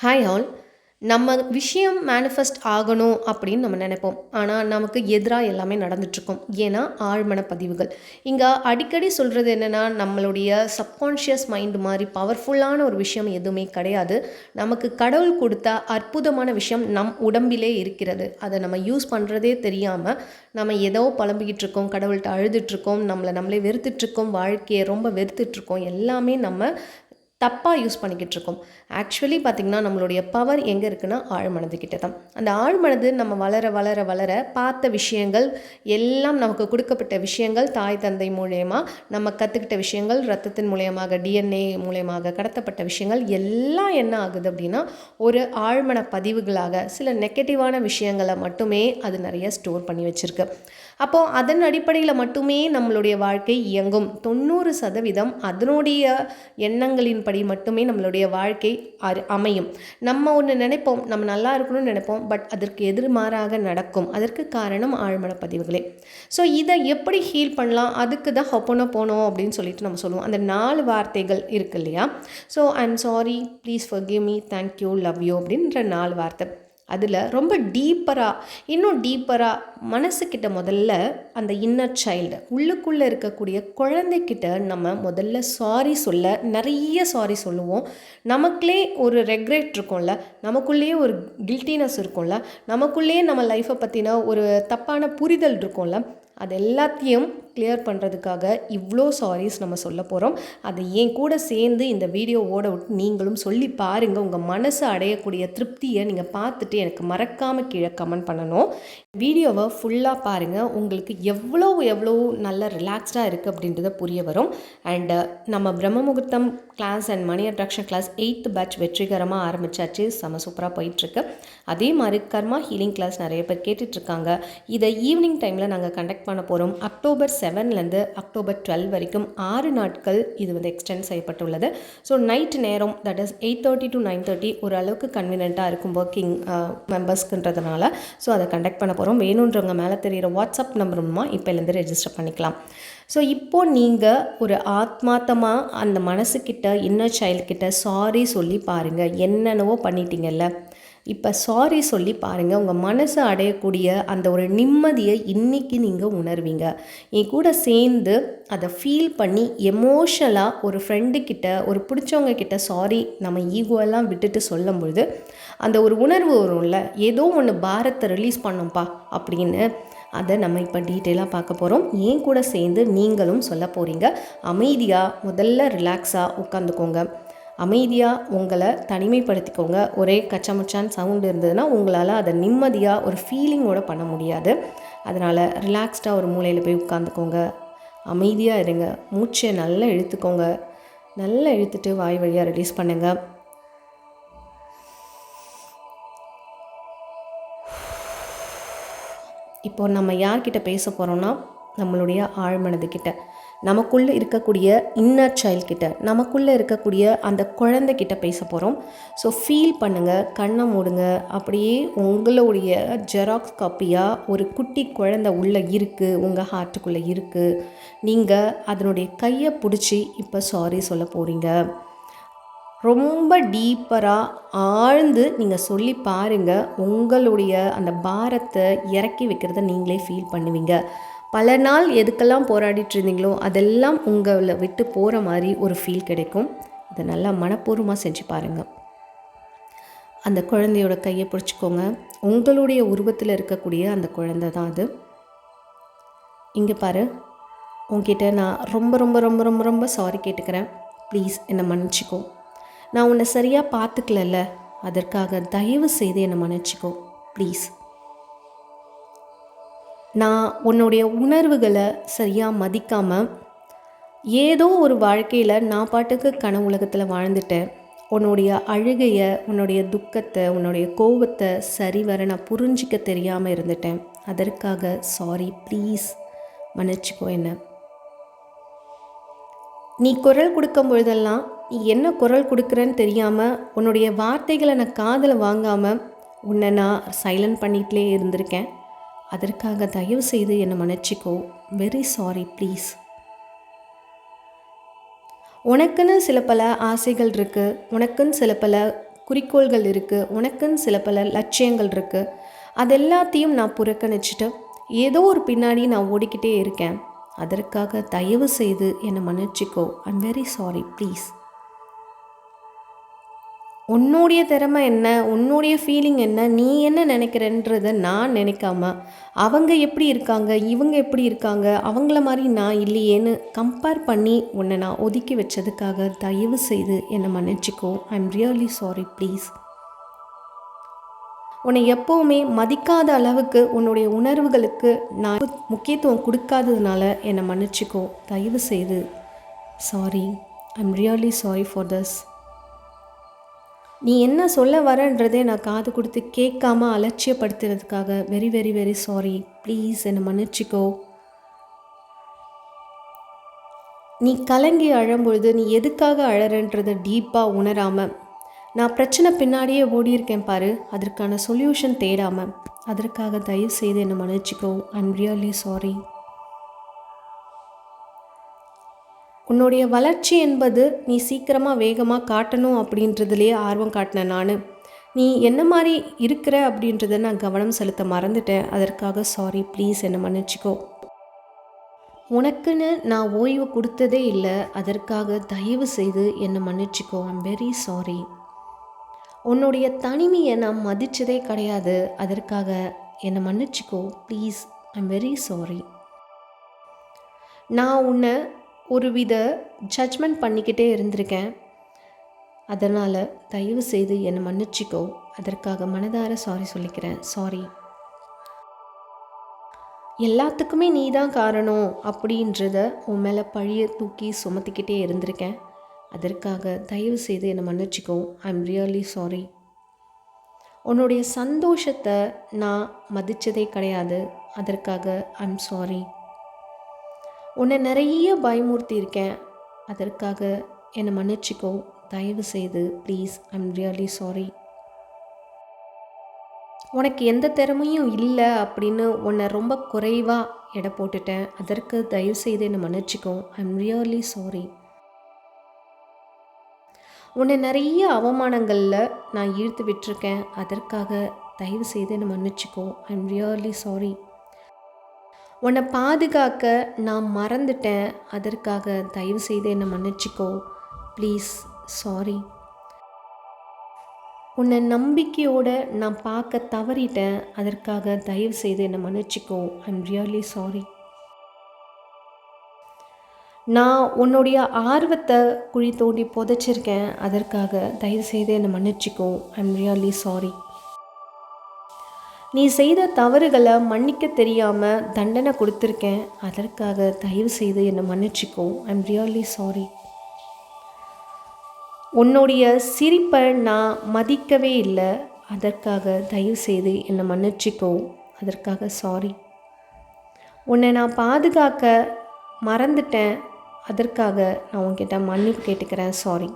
Hi all. நம்ம விஷயம் manifest ஆகணும் அப்படின்னு நம்ம நினைப்போம். ஆனால் நமக்கு எதிராக எல்லாமே நடந்துட்டுருக்கும். ஏன்னா ஆழ்மன பதிவுகள். இங்கே அடிக்கடி சொல்கிறது என்னென்னா, நம்மளுடைய சப்கான்ஷியஸ் மைண்டு மாதிரி பவர்ஃபுல்லான ஒரு விஷயம் எதுவுமே கிடையாது. நமக்கு கடவுள் கொடுத்த அற்புதமான விஷயம் நம் உடம்பிலே இருக்கிறது. அதை நம்ம யூஸ் பண்ணுறதே தெரியாமல் நம்ம ஏதோ புலம்பிக்கிட்டு இருக்கோம், கடவுள்கிட்ட அழுதுட்ருக்கோம், நம்மளே வெறுத்துட்ருக்கோம், வாழ்க்கையை ரொம்ப வெறுத்துட்ருக்கோம். எல்லாமே நம்ம தப்பாக யூஸ் பண்ணிக்கிட்டு இருக்கோம். ஆக்சுவலி பார்த்திங்கன்னா நம்மளுடைய பவர் எங்கே இருக்குன்னா ஆழ்மனதுக்கிட்ட தான். அந்த ஆழ்மனது நம்ம வளர வளர வளர பார்த்த விஷயங்கள் எல்லாம், நமக்கு கொடுக்கப்பட்ட விஷயங்கள், தாய் தந்தை மூலயமா நம்ம கற்றுக்கிட்ட விஷயங்கள், ரத்தத்தின் மூலயமாக டிஎன்ஏ மூலயமாக கடத்தப்பட்ட விஷயங்கள் எல்லாம் என்ன ஆகுது அப்படின்னா ஒரு ஆழ்மன பதிவுகளாக சில நெகட்டிவான விஷயங்களை மட்டுமே அது நிறைய ஸ்டோர் பண்ணி வச்சுருக்கு. அப்போது அதன் அடிப்படையில் மட்டுமே நம்மளுடைய வாழ்க்கை இயங்கும். 90% அதனுடைய எண்ணங்களின் படி மட்டுமே நம்மளுடைய வாழ்க்கை அமையும். நம்ம ஒன்று நினைப்போம், நம்ம நல்லா இருக்கணும்னு நினைப்போம், பட் அதற்கு எதிர்மாறாக நடக்கும். அதற்கு காரணம் ஆழ்மன பதிவுகளே. ஸோ இதை எப்படி ஹீல் பண்ணலாம்? அதுக்கு தான் ஹொப்போனோபோனோ அப்படின்னு சொல்லிட்டு நம்ம சொல்லுவோம். அந்த 4 வார்த்தைகள் இருக்கு இல்லையா? So I'm sorry, please forgive me, thank you, love you அப்படின்ற 4 வார்த்தை. அதில் ரொம்ப இன்னும் டீப்பராக மனசுக்கிட்ட முதல்ல அந்த இன்னர் சைல்டு, உள்ளுக்குள்ளே இருக்கக்கூடிய குழந்தைக்கிட்ட நம்ம முதல்ல சாரி சொல்ல நிறைய சாரி சொல்லுவோம். நமக்குள்ளே ஒரு ரெக்ரெட் இருக்கும்ல, நமக்குள்ளேயே ஒரு கில்ட்டினஸ் இருக்கும்ல, நமக்குள்ளேயே நம்ம லைஃப்பை பற்றின ஒரு தப்பான புரிதல் இருக்கும்ல, அது எல்லாத்தையும் கிளியர் பண்ணுறதுக்காக இவ்வளோ சாரீஸ் நம்ம சொல்ல போகிறோம். அதை என் கூட சேர்ந்து இந்த வீடியோவோட விட்டு நீங்களும் சொல்லி பாருங்கள். உங்கள் மனசு அடையக்கூடிய திருப்தியை நீங்கள் பார்த்துட்டு எனக்கு மறக்காமல் கீழே கமெண்ட் பண்ணணும். வீடியோவை ஃபுல்லாக பாருங்கள். உங்களுக்கு எவ்வளோ நல்ல ரிலாக்ஸ்டாக இருக்குது அப்படின்றத புரிய வரும். அண்டு நம்ம Brahma Muhurtham class and money attraction class 8th batch வெற்றிகரமாக ஆரம்பித்தாச்சு. செம போயிட்டுருக்கு. அதே மாதிரி கர்மா ஹீலிங் கிளாஸ் நிறைய பேர் கேட்டுட்ருக்காங்க. இதை ஈவினிங் டைமில் நாங்கள் கண்டக்ட் பண்ண போகிறோம். October 7லேருந்து October 12 வரைக்கும் 6 நாட்கள் இது எக்ஸ்டெண்ட் செய்யப்பட்டுள்ளது. ஸோ நைட் நேரம், தட் இஸ் 8:30 to 9:30 ஓரளவுக்கு கன்வீனியண்ட்டாக இருக்கும் ஒர்க்கிங் மெம்பர்ஸ்க்குன்றதுனால. ஸோ அதை கண்டக்ட் பண்ண போகிறோம். வேணுன்றவங்க மேலே தெரிகிற வாட்ஸ்அப் நம்பர் மூலமாக இப்போலேருந்து ரெஜிஸ்டர் பண்ணிக்கலாம். ஸோ இப்போது நீங்கள் ஒரு ஆத்மார்த்தமாக அந்த மனசுக்கிட்ட, இன்னர் சைல்டுக்கிட்ட சாரி சொல்லி பாருங்கள். என்னென்னவோ பண்ணிட்டீங்கல்ல, இப்போ சாரி சொல்லி பாருங்கள். உங்கள் மனசு அடையக்கூடிய அந்த ஒரு நிம்மதியை இன்றைக்கி நீங்கள் உணர்வீங்க. என் கூட சேர்ந்து அதை ஃபீல் பண்ணி எமோஷனலாக ஒரு ஃப்ரெண்டுக்கிட்ட, ஒரு பிடிச்சவங்க கிட்ட சாரி நம்ம ஈகோவெல்லாம் விட்டுட்டு சொல்லும் பொழுது அந்த ஒரு உணர்வு வரும்ல, ஏதோ ஒன்று பாரத்தை ரிலீஸ் பண்ணோம்ப்பா அப்படின்னு. அதை நம்ம இப்போ டீட்டெயிலாக பார்க்க போகிறோம். ஏன் கூட சேர்ந்து நீங்களும் சொல்ல போகிறீங்க. அமைதியாக முதல்ல ரிலாக்ஸாக உட்காந்துக்கோங்க. அமைதியாக உங்களை தனிமைப்படுத்திக்கோங்க. ஒரே கச்சமுச்சான் சவுண்டு இருந்ததுன்னா உங்களால் அதை நிம்மதியாக ஒரு ஃபீலிங்கோடு பண்ண முடியாது. அதனால் ரிலாக்ஸ்டாக ஒரு மூலையில் போய் உட்காந்துக்கோங்க. அமைதியாக இருங்க. மூச்சை நல்லா இழுத்துக்கோங்க. நல்லா இழுத்துட்டு வாய் வழியாக ரிலீஸ் பண்ணுங்கள். இப்போ நம்ம யார்கிட்ட பேச போகிறோன்னா, நம்மளுடைய ஆழ்மனதுக்கிட்ட, நமக்குள்ளே இருக்கக்கூடிய இன்னர் சைல்ட்கிட்ட, நமக்குள்ளே இருக்கக்கூடிய அந்த குழந்தைக்கிட்ட பேச போகிறோம். ஸோ ஃபீல் பண்ணுங்கள், கண்ணை மூடுங்க. அப்படியே உங்களுடைய ஜெராக்ஸ் காப்பியாக ஒரு குட்டி குழந்தை உள்ளே இருக்குது, உங்கள் ஹார்ட்டுக்குள்ளே இருக்குது. நீங்கள் அதனுடைய கையை பிடிச்சி இப்போ சாரி சொல்ல போகிறீங்க. ரொம்ப டீப்பராக ஆழ்ந்து நீங்கள் சொல்லி பாருங்கள். உங்களுடைய அந்த பாரத்தை இறக்கி வைக்கிறத நீங்களே ஃபீல் பண்ணுவீங்க. பல நாள் எதுக்கெல்லாம் போராடிட்டு இருந்தீங்களோ அதெல்லாம் உங்களை விட்டு போகிற மாதிரி ஒரு ஃபீல் கிடைக்கும். இதை நல்லா மனப்பூர்வமாக செஞ்சு பாருங்கள். அந்த குழந்தையோட கையை பிடிச்சிக்கோங்க. உங்களுடைய உருவத்தில் இருக்கக்கூடிய அந்த குழந்தை தான் அது. இங்கே பாரு, உங்ககிட்ட நான் ரொம்ப ரொம்ப ரொம்ப ரொம்ப ரொம்ப சாரி கேட்டுக்கிறேன். ப்ளீஸ் என்னை மன்னிச்சிக்கோ. நான் உன்னை சரியாக பார்த்துக்கலல்ல, அதற்காக தயவு செய்து என்னை மன்னிச்சிக்கோ ப்ளீஸ். நான் உன்னுடைய உணர்வுகளை சரியாக மதிக்காமல் ஏதோ ஒரு வாழ்க்கையில் நான் பாட்டுக்கு கனவு உலகத்தில் வாழ்ந்துட்டேன். உன்னுடைய அழுகையை, உன்னுடைய துக்கத்தை, உன்னுடைய கோபத்தை சரிவர நான் புரிஞ்சிக்க தெரியாமல் இருந்துட்டேன். அதற்காக சாரி, ப்ளீஸ் மன்னிச்சிக்கோ என்ன. நீ குரல் கொடுக்கும் பொழுதெல்லாம் நீ என்ன குரல் கொடுக்குறேன்னு தெரியாமல், உன்னுடைய வார்த்தைகளை நான் காதில் வாங்காமல் உன்னை நான் சைலண்ட் பண்ணிகிட்டே இருந்திருக்கேன். அதற்காக தயவு செய்து என்னை மன்னிச்சிக்கோ. Very sorry please. உனக்குன்னு சில பல ஆசைகள் இருக்குது, உனக்குன்னு சில பல குறிக்கோள்கள் இருக்குது, உனக்குன்னு சில பல லட்சியங்கள் இருக்குது. அது எல்லாத்தையும் நான் புறக்கணிச்சிட்டு ஏதோ ஒரு பின்னாடி நான் ஓடிக்கிட்டே இருக்கேன். அதற்காக தயவு செய்து என்னை மன்னிச்சிக்கோ. I'm very sorry please. உன்னுடைய திறமை என்ன, உன்னுடைய ஃபீலிங் என்ன, நீ என்ன நினைக்கிறன்றதை நான் நினைக்காம அவங்க எப்படி இருக்காங்க, இவங்க எப்படி இருக்காங்க, அவங்கள மாதிரி நான் இல்லையேன்னு கம்பேர் பண்ணி உன்னை நான் ஒதுக்கி வச்சதுக்காக தயவு செய்து என்னை மன்னிச்சிக்கோ. I'm really sorry please. உன்னை எப்போவுமே மதிக்காத அளவுக்கு உன்னுடைய உணர்வுகளுக்கு நான் முக்கியத்துவம் கொடுக்காததுனால என்னை மன்னிச்சிக்கோ. தயவு செய்து sorry. I'm really sorry for this. நீ என்ன சொல்ல வரன்றதே நான் காது கொடுத்து கேட்காம அலட்சியப்படுத்துறதுக்காக very very very sorry. Please என்னை மன்னிச்சிக்கோ. நீ கலங்கி அழும்பொழுது நீ எதுக்காக அழறன்றதை டீப்பாக உணராமல் நான் பிரச்சனை பின்னாடியே ஓடியிருக்கேன் பாரு, அதற்கான சொல்யூஷன் தேடாமல், அதற்காக தயவு செய்து என்னை மன்னிச்சிக்கோ. I'm really sorry. உன்னுடைய வளர்ச்சி என்பது நீ சீக்கிரமாக வேகமாக காட்டணும் அப்படின்றதுலேயே ஆர்வம் காட்டினேன் நான். நீ என்ன மாதிரி இருக்கிற அப்படின்றத நான் கவனம் செலுத்த மறந்துட்டேன். அதற்காக சாரி. ப்ளீஸ் என்னை மன்னிச்சிக்கோ. உனக்குன்னு நான் ஓய்வு கொடுத்ததே இல்லை. அதற்காக தயவு செய்து என்னை மன்னிச்சிக்கோ. I'm very sorry. உன்னுடைய தனிமையை நான் மதித்ததே கிடையாது. அதற்காக என்னை மன்னிச்சிக்கோ. Please I'm very sorry. நான் உன்னை ஒரு வித ஜட்ஜ்மெண்ட் பண்ணிக்கிட்டே இருந்திருக்கேன். அதனால் தயவு செய்து என்னை மன்னிச்சிக்கோ. அதற்காக மனதார சாரி சொல்லிக்கிறேன். சாரி. எல்லாத்துக்குமே நீ தான் காரணம் அப்படின்றத உன் மேலே பழியை தூக்கி சுமத்திக்கிட்டே இருந்திருக்கேன். அதற்காக தயவு செய்து என்னை மன்னிச்சிக்கோ. I'm really sorry. உன்னுடைய சந்தோஷத்தை நான் மதித்ததே கிடையாது. அதற்காக ஐம் சாரி. உன்னை நிறைய பயமுறுத்தி இருக்கேன். அதற்காக என்னை மன்னிச்சிக்கோ. தயவு செய்து ப்ளீஸ் ஐம் ரியலி சாரி. உனக்கு எந்த திறமையும் இல்லை அப்படின்னு உன்னை ரொம்ப குறைவாக எடை போட்டுட்டேன். அதற்கு தயவு செய்து என்னை மன்னிச்சிக்கோ. I'm really sorry. உன்னை நிறைய அவமானங்களில் நான் இழுத்து விட்டுருக்கேன். அதற்காக தயவு செய்து என்னை மன்னிச்சிக்கோ. I'm really sorry. உன்னை பாதுகாக்க நான் மறந்துட்டேன். அதற்காக தயவு செய்து என்னை மன்னிச்சிக்கோ. Please sorry. உன்னை நம்பிக்கையோடு நான் பார்க்க தவறிட்டேன். அதற்காக தயவு செய்து என்னை மன்னிச்சிக்கோ. I'm really sorry. நான் உன்னுடைய ஆர்வத்தை குழி தோண்டி புதைச்சிருக்கேன். அதற்காக தயவு செய்து என்னை மன்னிச்சிக்கோ. I'm really sorry. நீ செய்த தவறுகளை மன்னிக்க தெரியாமல் தண்டனை கொடுத்துருக்கேன். அதற்காக தயவு செய்து என்னை மன்னிச்சிக்கோ. I'm really sorry. உன்னுடைய சிரிப்பை நான் மதிக்கவே இல்லை. அதற்காக தயவு செய்து என்னை மன்னிச்சிக்கோ. அதற்காக சாரி. உன்னை நான் பாதுகாக்க மறந்துட்டேன். அதற்காக நான் உன்கிட்ட மன்னிப்பு கேட்டுக்கிறேன். சாரி.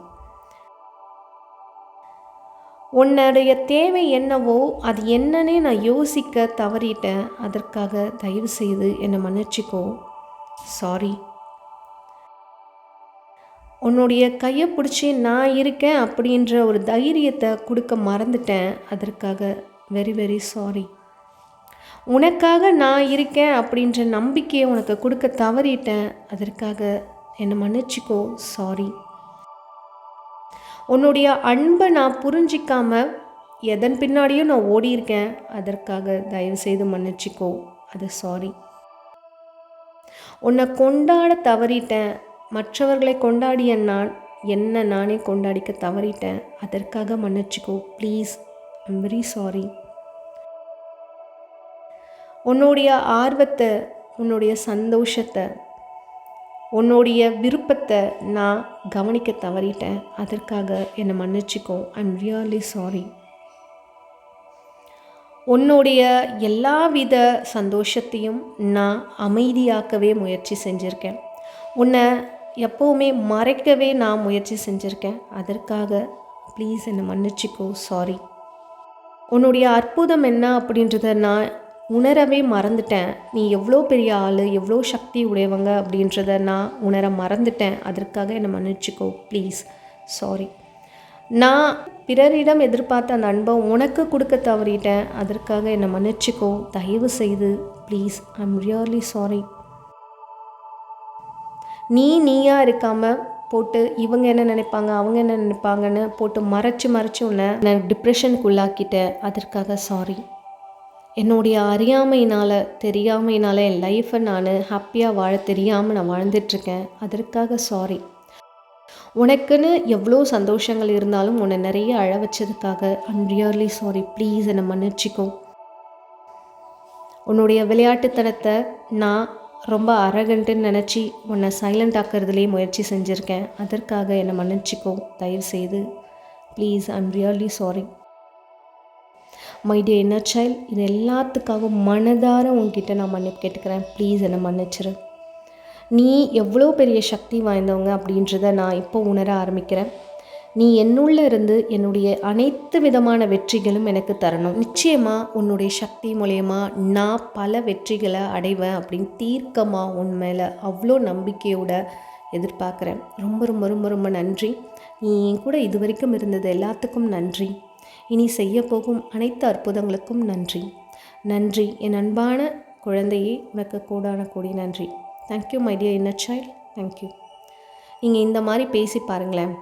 உன்னுடைய தேவை என்னவோ அது என்னன்னே நான் யோசிக்க தவறிட்டேன். அதற்காக தயவு செய்து என்னை மன்னிச்சிக்கோ. சாரி. உன்னுடைய கையை பிடிச்சி நான் இருக்கேன் அப்படின்ற ஒரு தைரியத்தை கொடுக்க மறந்துட்டேன். அதற்காக வெரி வெரி சாரி. உனக்காக நான் இருக்கேன் அப்படின்ற நம்பிக்கையை உனக்கு கொடுக்க தவறிட்டேன். அதற்காக என்னை மன்னிச்சிக்கோ. சாரி. உன்னுடைய அன்பை நான் புரிஞ்சிக்காம எதன் பின்னாடியும் நான் ஓடியிருக்கேன். அதற்காக தயவு செய்து மன்னிச்சிக்கோ. அது சாரி. உன்னை கொண்டாட தவறிட்டேன். மற்றவர்களை கொண்டாடிய நான் என்னை நானே கொண்டாடிக்க தவறிட்டேன். அதற்காக மன்னிச்சிக்கோ. Please I'm very sorry. உன்னுடைய ஆர்வத்தை, உன்னுடைய சந்தோஷத்தை, உன்னுடைய விருப்பத்தை நான் கவனிக்க தவறிட்டேன். அதற்காக என்னை மன்னிச்சிக்கோ. I'm really sorry. உன்னுடைய எல்லாவித சந்தோஷத்தையும் நான் அமைதியாக்கவே முயற்சி செஞ்சுருக்கேன். உன்னை எப்போவுமே மறைக்கவே நான் முயற்சி செஞ்சுருக்கேன். அதற்காக ப்ளீஸ் என்னை மன்னிச்சிக்கோ. சாரி. உன்னுடைய அற்புதம் என்ன அப்படின்றத நான் உணரவே மறந்துட்டேன். நீ எவ்வளோ பெரிய ஆள், எவ்வளோ சக்தி உடையவங்க அப்படின்றத நான் உணர மறந்துட்டேன். அதற்காக என்னை மன்னிச்சிக்கோ. Please sorry. நான் பிறரிடம் எதிர்பார்த்த அந்த அன்பை உனக்கு கொடுக்க தவறிட்டேன். அதற்காக என்னை மன்னிச்சிக்கோ. தயவு செய்து please, I am really sorry. நீயா இருக்காமல் போட்டு இவங்க என்ன நினைப்பாங்க, அவங்க என்ன நினைப்பாங்கன்னு போட்டு மறைச்சி உன்னை நான் டிப்ரெஷனுக்கு உள்ளாக்கிட்டேன். அதற்காக சாரி. என்னுடைய அறியாமையினால் தெரியாமையினால் என் லைஃப்பை நான் ஹாப்பியாக வாழ தெரியாமல் நான் வாழ்ந்துட்டுருக்கேன். அதற்காக சாரி. உனக்குன்னு எவ்வளோ சந்தோஷங்கள் இருந்தாலும் உன்னை நிறைய அழ வச்சதுக்காக ஐம் ரியலி சாரி. ப்ளீஸ் என்னை மன்னிச்சிக்கோ. உன்னுடைய விளையாட்டுத்தனத்தை நான் ரொம்ப அரகண்ட்டுன்னு நினச்சி உன்னை சைலண்ட் ஆக்கிறதுலேயே முயற்சி செஞ்சுருக்கேன். அதற்காக என்னை மன்னிச்சிக்கோ தயவுசெய்து. Please I'm really sorry. My dear inner child, இது எல்லாத்துக்காகவும் மனதார உங்ககிட்ட நான் மன்னிப்பு கேட்டுக்கிறேன். ப்ளீஸ் என்னை மன்னிச்சிரு. நீ எவ்வளோ பெரிய சக்தி வாய்ந்தவங்க அப்படின்றத நான் இப்போ உணர ஆரம்பிக்கிறேன். நீ என்னுள்ளே இருந்து என்னுடைய அனைத்து விதமான வெற்றிகளும் எனக்கு தரணும். நிச்சயமாக உன்னுடைய சக்தி மூலயமா நான் பல வெற்றிகளை அடைவேன் அப்படின்னு தீர்க்கமாக உன் மேலே அவ்வளோ நம்பிக்கையோடு எதிர்பார்க்குறேன். ரொம்ப ரொம்ப ரொம்ப ரொம்ப நன்றி. நீ என் கூட இது வரைக்கும் இருந்தது எல்லாத்துக்கும் நன்றி. இனி செய்ய போகும் அனைத்து அற்புதங்களுக்கும் நன்றி. நன்றி என் அன்பான குழந்தையே, உனக்கு கோடான கோடி நன்றி. Thank you my dear inner child. Thank you. நீங்கள் இந்த மாதிரி பேசி பாருங்களேன்,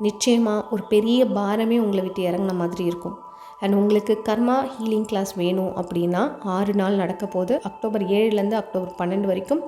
நிச்சயமாக ஒரு பெரிய பாரமே உங்களை விட்டு இறங்கின மாதிரி இருக்கும். அண்ட் உங்களுக்கு கர்மா ஹீலிங் கிளாஸ் வேணும் அப்படின்னா 6 நாள் நடக்க போது. அக்டோபர் 7லேருந்து அக்டோபர் 12 வரைக்கும்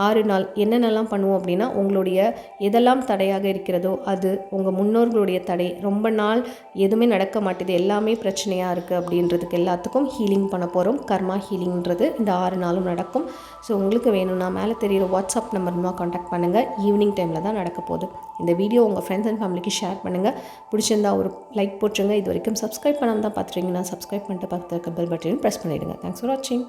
6 நாள் என்னென்னலாம் பண்ணுவோம் அப்படின்னா, உங்களுடைய எதெல்லாம் தடையாக இருக்கிறதோ அது உங்கள் முன்னோர்களுடைய தடை, ரொம்ப நாள் எதுவுமே நடக்க மாட்டேது, எல்லாமே பிரச்சனையாக இருக்குது அப்படின்றதுக்கு எல்லாத்துக்கும் ஹீலிங் பண்ண போகிறோம். கர்மா ஹீலிங்கிறது இந்த 6 நாளும் நடக்கும். ஸோ உங்களுக்கு வேணும்னா மேலே தெரிகிற வாட்ஸ்அப் நம்பர் மூலமாக காண்டாக்ட் பண்ணுங்கள். ஈவினிங் டைமில் தான் நடக்க போகுது. இந்த வீடியோ உங்கள் ஃப்ரெண்ட்ஸ் அண்ட் ஃபேமிலிக்கு ஷேர் பண்ணுங்கள். பிடிச்சிருந்தா ஒரு லைக் போட்டுருங்க. இது வரைக்கும் சப்ஸ்கிரைப் பண்ணாமல் தான் பார்த்துருங்கன்னா சப்ஸ்கிரைப் பண்ணிட்டு பக்கத்தில் இருக்க பெல் பட்டனையும் ப்ரெஸ் பண்ணிவிடுங்க. தேங்க்ஸ் ஃபார் வாட்சிங்.